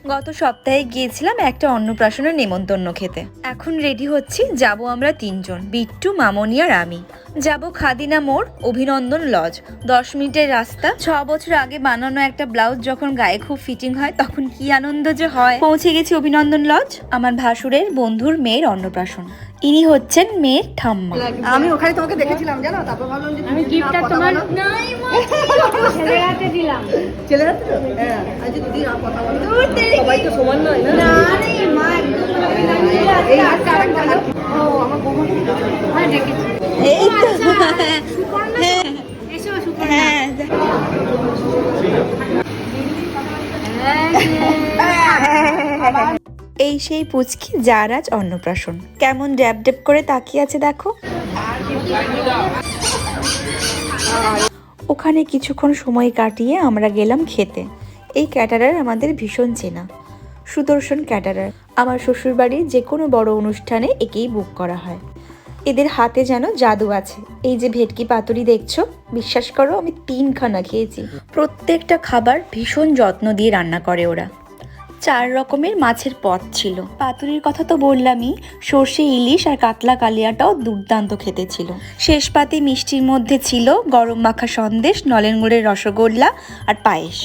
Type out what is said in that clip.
গত সপ্তাহে গিয়েছিলাম একটা অন্নপ্রাশনের নেমন্তন্ন খেতে। এখন রেডি হচ্ছি, যাব আমরা 3 জন, বিট্টু, মামনি আর আমি। যাব খাদিনা মোড়, অভিনন্দন লজ। 10 মিনিটের রাস্তা। 6 বছর আগে বানানো একটা ব্লাউজ যখন গায়ে খুব ফিটিং হয় তখন কি আনন্দ যে হয়। পৌঁছে গেছি অভিনন্দন লজ। আমার ভাসুরের বন্ধুর মেয়ের অন্নপ্রাশন। ইনি হচ্ছেন মেয়ের ঠাম্মা। আমি ওখানে তোমাকে দেখেছিলাম জানো, তারপর ভাবলাম যে আমি গিফটটা তোমার নাই মা, ছেলের হাতে দিলাম। ছেলের হাতে তো? হ্যাঁ, আজ দিদি আর কথা বলো। সবাই তো সমান নয় না। না রে মা, একদম এই আচ্ছা আরেকটা ও আমার বৌমা হ্যাঁ দেখেছি। এই তো সুপর্ণা, এসো সুপর্ণা। হ্যাঁ, এই সেই পুচকি যার আজ অন্নপ্রাশন। কেমন ড্যাব ড্যাব করে তাকিয়ে আছে দেখো। ওখানে কিছুক্ষণ সময় কাটিয়ে আমরা গেলাম খেতে। এই ক্যাটারার আমাদের ভীষণ চেনা, সুদর্শন ক্যাটারার। আমার শ্বশুরবাড়ির যে কোনো বড় অনুষ্ঠানে একেই বুক করা হয়। এদের হাতে যেন জাদু আছে। এই যে ভেটকি পাতুরি দেখছো, বিশ্বাস করো আমি 3খানা খেয়েছি। প্রত্যেকটা খাবার ভীষণ যত্ন দিয়ে রান্না করে ওরা। 4 রকমের মাছের পদ ছিল। পাতুরির কথা তো বললামই, সর্ষে ইলিশ আর কাতলা কালিয়াটাও দুর্দান্ত খেতে ছিল। শেষ পাতে মিষ্টির মধ্যে ছিল গরম মাখা সন্দেশ, নলেন গুড়ের রসগোল্লা আর পায়েস।